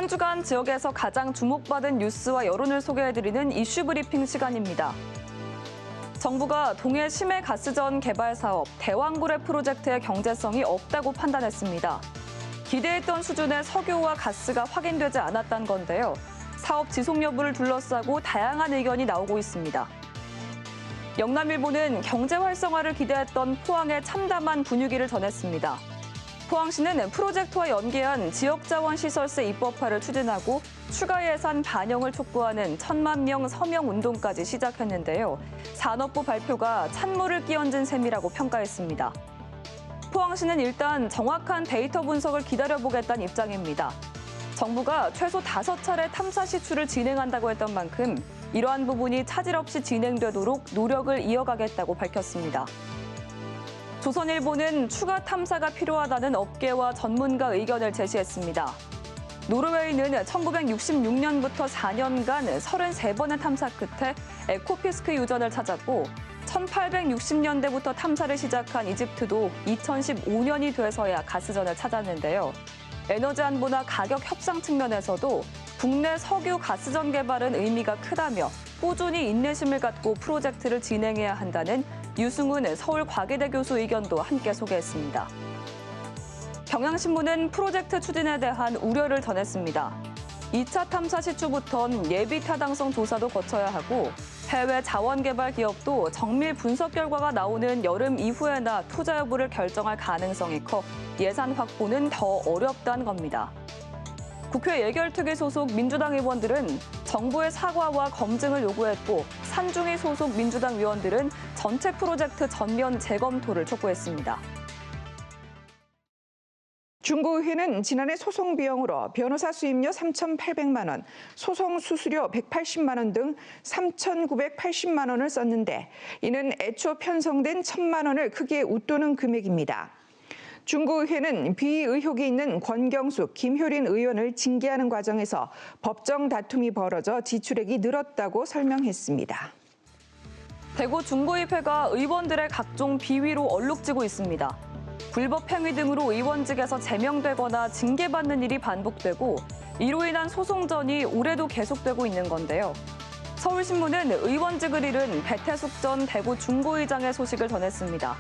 한 주간 지역에서 가장 주목받은 뉴스와 여론을 소개해드리는 이슈 브리핑 시간입니다. 정부가 동해 심해 가스전 개발 사업 대왕고래 프로젝트의 경제성이 없다고 판단했습니다. 기대했던 수준의 석유와 가스가 확인되지 않았다는 건데요. 사업 지속 여부를 둘러싸고 다양한 의견이 나오고 있습니다. 영남일보는 경제 활성화를 기대했던 포항의 참담한 분위기를 전했습니다. 포항시는 프로젝트와 연계한 지역자원시설세 입법화를 추진하고 추가 예산 반영을 촉구하는 1,000만 명 서명 운동까지 시작했는데요. 산업부 발표가 찬물을 끼얹은 셈이라고 평가했습니다. 포항시는 일단 정확한 데이터 분석을 기다려보겠다는 입장입니다. 정부가 최소 5차례 탐사 시추를 진행한다고 했던 만큼 이러한 부분이 차질 없이 진행되도록 노력을 이어가겠다고 밝혔습니다. 조선일보는 추가 탐사가 필요하다는 업계와 전문가 의견을 제시했습니다. 노르웨이는 1966년부터 4년간 33번의 탐사 끝에 에코피스크 유전을 찾았고 1860년대부터 탐사를 시작한 이집트도 2015년이 돼서야 가스전을 찾았는데요. 에너지 안보나 가격 협상 측면에서도 국내 석유 가스전 개발은 의미가 크다며 꾸준히 인내심을 갖고 프로젝트를 진행해야 한다는 유승훈 서울과기대 교수 의견도 함께 소개했습니다. 경향신문은 프로젝트 추진에 대한 우려를 전했습니다. 2차 탐사 시추부턴 예비 타당성 조사도 거쳐야 하고 해외 자원개발 기업도 정밀 분석 결과가 나오는 여름 이후에나 투자 여부를 결정할 가능성이 커 예산 확보는 더 어렵다는 겁니다. 국회 예결특위 소속 민주당 의원들은 정부의 사과와 검증을 요구했고 산중위 소속 민주당 의원들은 전체 프로젝트 전면 재검토를 촉구했습니다. 중구의회는 지난해 소송 비용으로 변호사 수임료 3,800만 원, 소송 수수료 180만 원 등 3,980만 원을 썼는데 이는 애초 편성된 1,000만 원을 크게 웃도는 금액입니다. 중구의회는 비의혹이 있는 권경숙, 김효린 의원을 징계하는 과정에서 법정 다툼이 벌어져 지출액이 늘었다고 설명했습니다. 대구 중구의회가 의원들의 각종 비위로 얼룩지고 있습니다. 불법 행위 등으로 의원직에서 제명되거나 징계받는 일이 반복되고 이로 인한 소송전이 올해도 계속되고 있는 건데요. 서울신문은 의원직을 잃은 배태숙 전 대구 중구의장의 소식을 전했습니다.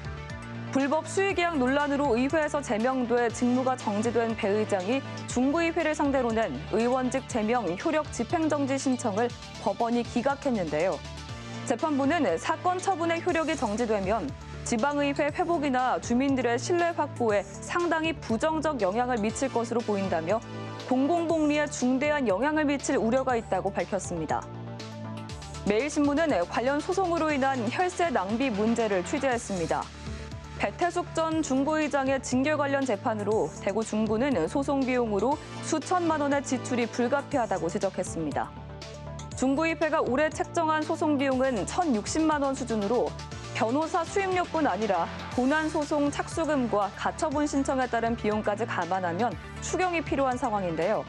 불법 수의계약 논란으로 의회에서 제명돼 직무가 정지된 배 의장이 중구의회를 상대로 낸 의원직 제명 효력 집행정지 신청을 법원이 기각했는데요. 재판부는 사건 처분의 효력이 정지되면 지방의회 회복이나 주민들의 신뢰 확보에 상당히 부정적 영향을 미칠 것으로 보인다며 공공복리에 중대한 영향을 미칠 우려가 있다고 밝혔습니다. 매일신문은 관련 소송으로 인한 혈세 낭비 문제를 취재했습니다. 배태숙 전 중구의장의 징계 관련 재판으로 대구 중구는 소송 비용으로 수천만 원의 지출이 불가피하다고 지적했습니다. 중구의회가 올해 책정한 소송 비용은 1,060만 원 수준으로 변호사 수임료뿐 아니라 고난소송 착수금과 가처분 신청에 따른 비용까지 감안하면 추경이 필요한 상황인데요.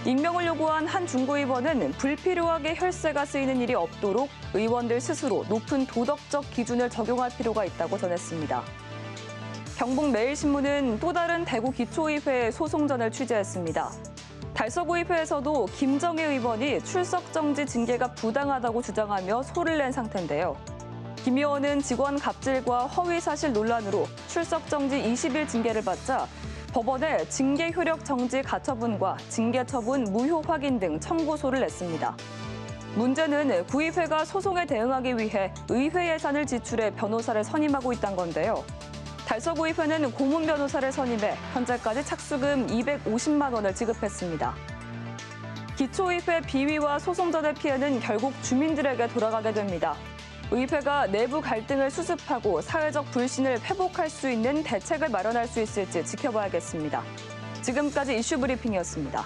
익명을 요구한 한 중구의원은 불필요하게 혈세가 쓰이는 일이 없도록 의원들 스스로 높은 도덕적 기준을 적용할 필요가 있다고 전했습니다. 경북매일신문은 또 다른 대구 기초의회 소송전을 취재했습니다. 달서구의회에서도 김정혜 의원이 출석정지 징계가 부당하다고 주장하며 소를 낸 상태인데요. 김 의원은 직원 갑질과 허위사실 논란으로 출석정지 20일 징계를 받자 법원에 징계 효력 정지 가처분과 징계 처분 무효 확인 등 청구소를 냈습니다. 문제는 구의회가 소송에 대응하기 위해 의회 예산을 지출해 변호사를 선임하고 있다는 건데요. 달서구의회는 고문 변호사를 선임해 현재까지 착수금 250만 원을 지급했습니다. 기초의회 비위와 소송전의 피해는 결국 주민들에게 돌아가게 됩니다. 의회가 내부 갈등을 수습하고 사회적 불신을 회복할 수 있는 대책을 마련할 수 있을지 지켜봐야겠습니다. 지금까지 이슈 브리핑이었습니다.